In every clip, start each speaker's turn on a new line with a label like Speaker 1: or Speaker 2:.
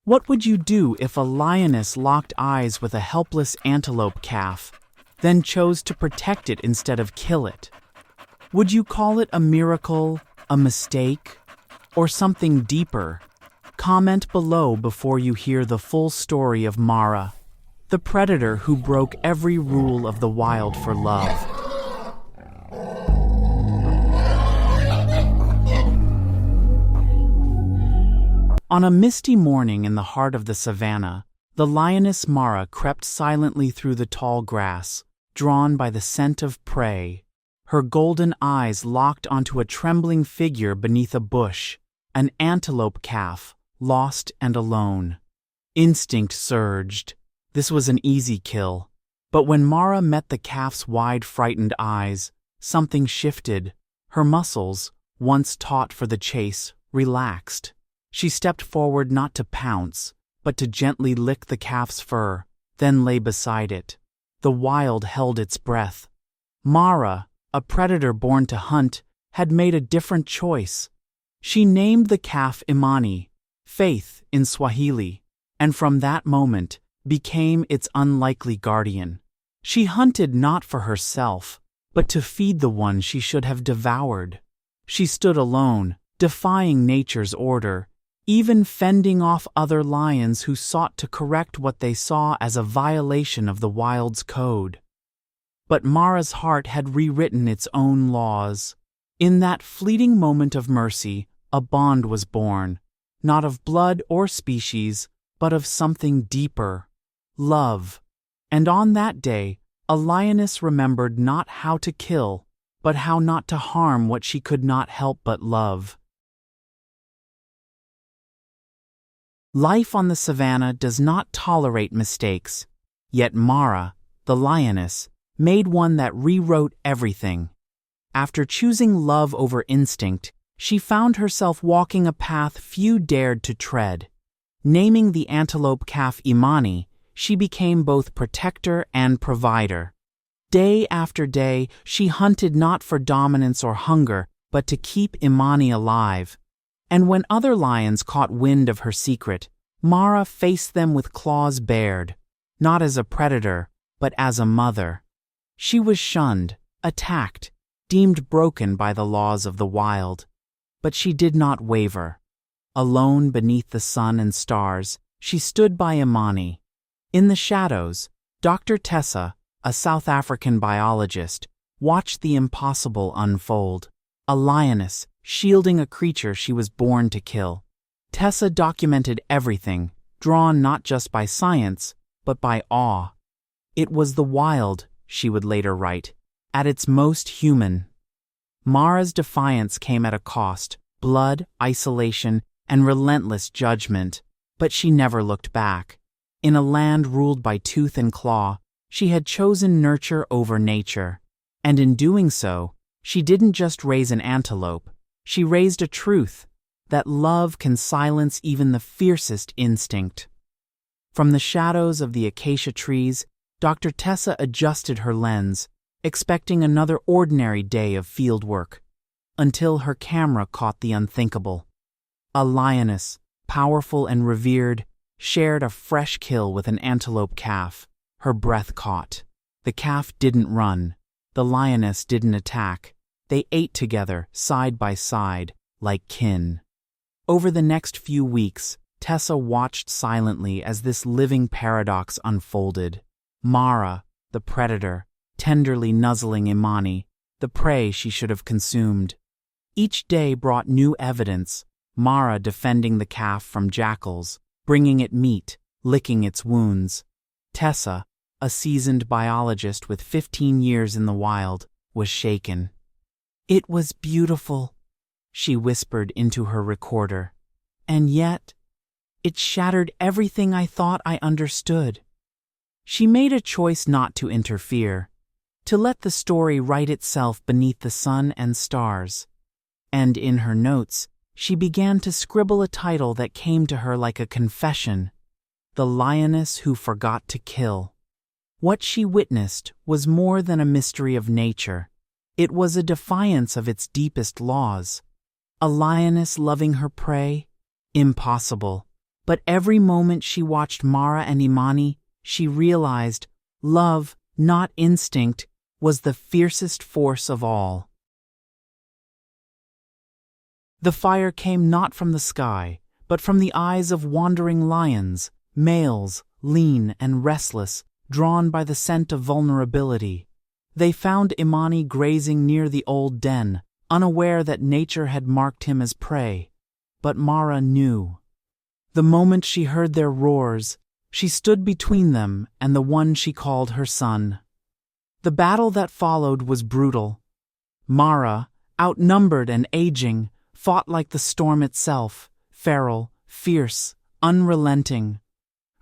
Speaker 1: What would you do if a lioness locked eyes with a helpless antelope calf, then chose to protect it instead of kill it? Would you call it a miracle, a mistake, or something deeper? Comment below before you hear the full story of Mara, the predator who broke every rule of the wild for love. On a misty morning in the heart of the savannah, the lioness Mara crept silently through the tall grass, drawn by the scent of prey, her golden eyes locked onto a trembling figure beneath a bush, an antelope calf, lost and alone. Instinct surged. This was an easy kill. But when Mara met the calf's wide, frightened eyes, something shifted. Her muscles, once taut for the chase, relaxed. She stepped forward not to pounce, but to gently lick the calf's fur, then lay beside it. The wild held its breath. Mara, a predator born to hunt, had made a different choice. She named the calf Imani, faith in Swahili, and from that moment became its unlikely guardian. She hunted not for herself, but to feed the one she should have devoured. She stood alone, defying nature's order, even fending off other lions who sought to correct what they saw as a violation of the wild's code. But Mara's heart had rewritten its own laws. In that fleeting moment of mercy, a bond was born, not of blood or species, but of something deeper, love. And on that day, a lioness remembered not how to kill, but how not to harm what she could not help but love. Life on the savannah does not tolerate mistakes, yet Mara, the lioness, made one that rewrote everything. After choosing love over instinct, she found herself walking a path few dared to tread. Naming the antelope calf Imani, she became both protector and provider. Day after day, she hunted not for dominance or hunger, but to keep Imani alive. And when other lions caught wind of her secret, Mara faced them with claws bared, not as a predator, but as a mother. She was shunned, attacked, deemed broken by the laws of the wild. But she did not waver. Alone beneath the sun and stars, she stood by Imani. In the shadows, Dr. Tessa, a South African biologist, watched the impossible unfold. A lioness, shielding a creature she was born to kill. Tessa documented everything, drawn not just by science, but by awe. It was the wild, she would later write, at its most human. Mara's defiance came at a cost: blood, isolation, and relentless judgment, but she never looked back. In a land ruled by tooth and claw, she had chosen nurture over nature. And in doing so, she didn't just raise an antelope, she raised a truth, that love can silence even the fiercest instinct. From the shadows of the acacia trees, Dr. Tessa adjusted her lens, expecting another ordinary day of field work, until her camera caught the unthinkable. A lioness, powerful and revered, shared a fresh kill with an antelope calf, her breath caught. The calf didn't run. The lioness didn't attack. They ate together, side by side, like kin. Over the next few weeks, Tessa watched silently as this living paradox unfolded. Mara, the predator, tenderly nuzzling Imani, the prey she should have consumed. Each day brought new evidence, Mara defending the calf from jackals, bringing it meat, licking its wounds. Tessa, a seasoned biologist with 15 years in the wild, was shaken. "It was beautiful," she whispered into her recorder. "And yet, it shattered everything I thought I understood." She made a choice not to interfere, to let the story write itself beneath the sun and stars. And in her notes, she began to scribble a title that came to her like a confession: The Lioness Who Forgot to Kill. What she witnessed was more than a mystery of nature. It was a defiance of its deepest laws. A lioness loving her prey? Impossible. But every moment she watched Mara and Imani, she realized love, not instinct, was the fiercest force of all. The fire came not from the sky, but from the eyes of wandering lions, males, lean and restless, drawn by the scent of vulnerability. They found Imani grazing near the old den, unaware that nature had marked him as prey. But Mara knew. The moment she heard their roars, she stood between them and the one she called her son. The battle that followed was brutal. Mara, outnumbered and aging, fought like the storm itself, feral, fierce, unrelenting.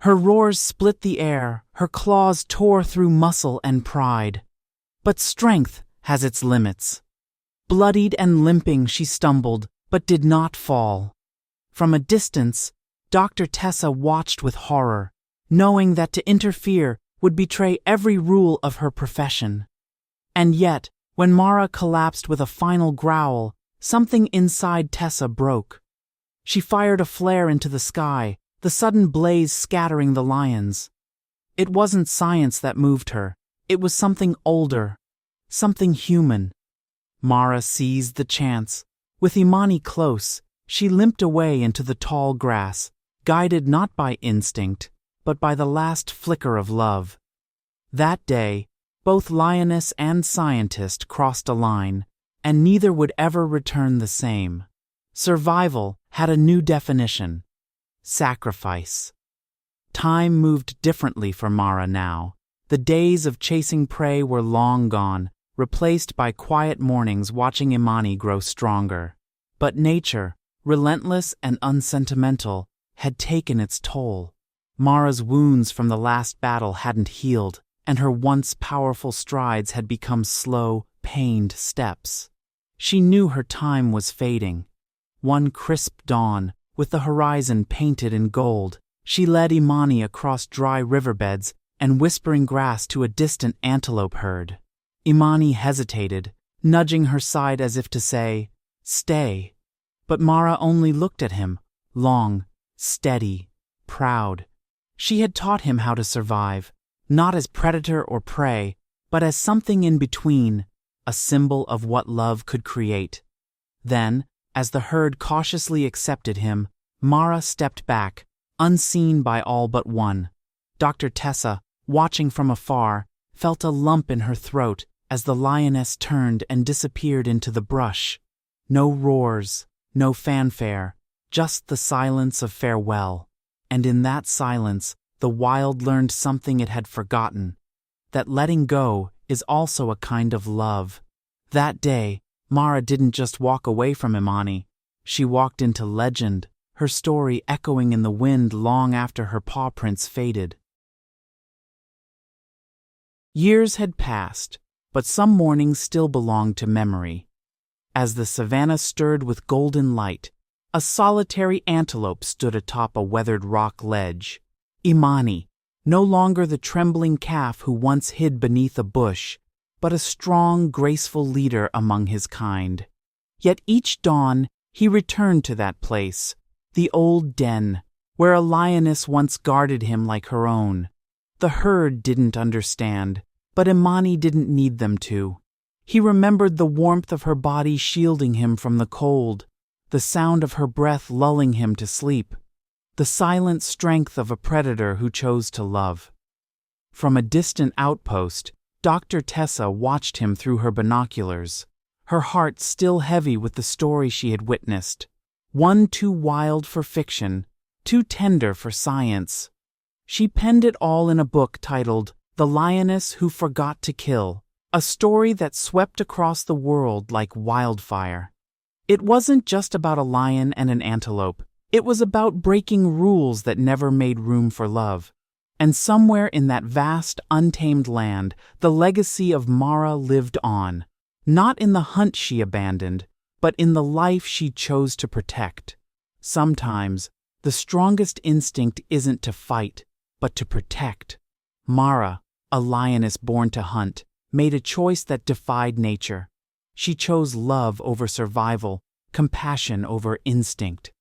Speaker 1: Her roars split the air, her claws tore through muscle and pride. But strength has its limits. Bloodied and limping she stumbled, but did not fall. From a distance, Dr. Tessa watched with horror, knowing that to interfere would betray every rule of her profession. And yet, when Mara collapsed with a final growl, something inside Tessa broke. She fired a flare into the sky, the sudden blaze scattering the lions. It wasn't science that moved her, it was something older, something human. Mara seized the chance. With Imani close, she limped away into the tall grass, guided not by instinct, but by the last flicker of love. That day, both lioness and scientist crossed a line, and neither would ever return the same. Survival had a new definition: sacrifice. Time moved differently for Mara now. The days of chasing prey were long gone, replaced by quiet mornings watching Imani grow stronger. But nature, relentless and unsentimental, had taken its toll. Mara's wounds from the last battle hadn't healed, and her once powerful strides had become slow, pained steps. She knew her time was fading. One crisp dawn, with the horizon painted in gold, she led Imani across dry riverbeds and whispering grass to a distant antelope herd. Imani hesitated, nudging her side as if to say, "Stay." But Mara only looked at him, long, steady, proud. She had taught him how to survive, not as predator or prey, but as something in between, a symbol of what love could create. Then, as the herd cautiously accepted him, Mara stepped back, unseen by all but one. Dr. Tessa, watching from afar, felt a lump in her throat as the lioness turned and disappeared into the brush. No roars, no fanfare, just the silence of farewell. And in that silence, the wild learned something it had forgotten: that letting go is also a kind of love. That day, Mara didn't just walk away from Imani. She walked into legend, her story echoing in the wind long after her paw prints faded. Years had passed, but some mornings still belonged to memory. As the savannah stirred with golden light, a solitary antelope stood atop a weathered rock ledge. Imani, no longer the trembling calf who once hid beneath a bush, but a strong, graceful leader among his kind. Yet each dawn he returned to that place, the old den, where a lioness once guarded him like her own. The herd didn't understand, but Imani didn't need them to. He remembered the warmth of her body shielding him from the cold, the sound of her breath lulling him to sleep, the silent strength of a predator who chose to love. From a distant outpost, Dr. Tessa watched him through her binoculars, her heart still heavy with the story she had witnessed, one too wild for fiction, too tender for science. She penned it all in a book titled The Lioness Who Forgot to Kill, a story that swept across the world like wildfire. It wasn't just about a lion and an antelope. It was about breaking rules that never made room for love. And somewhere in that vast, untamed land, the legacy of Mara lived on, not in the hunt she abandoned, but in the life she chose to protect. Sometimes, the strongest instinct isn't to fight, but to protect. Mara, a lioness born to hunt, made a choice that defied nature. She chose love over survival, compassion over instinct.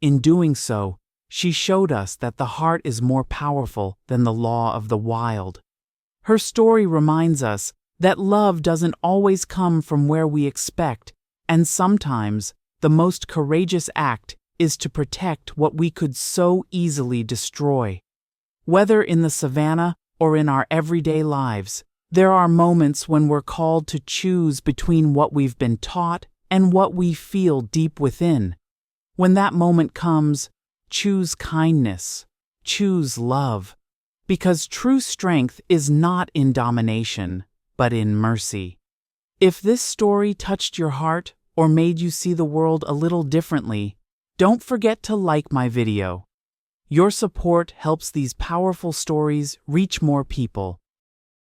Speaker 1: In doing so, She showed us that the heart is more powerful than the law of the wild. Her story reminds us that love doesn't always come from where we expect, and sometimes the most courageous act is to protect what we could so easily destroy. Whether in the savannah or in our everyday lives, there are moments when we're called to choose between what we've been taught and what we feel deep within. When that moment comes, choose kindness, choose love, because true strength is not in domination, but in mercy. If this story touched your heart or made you see the world a little differently, don't forget to like my video. Your support helps these powerful stories reach more people.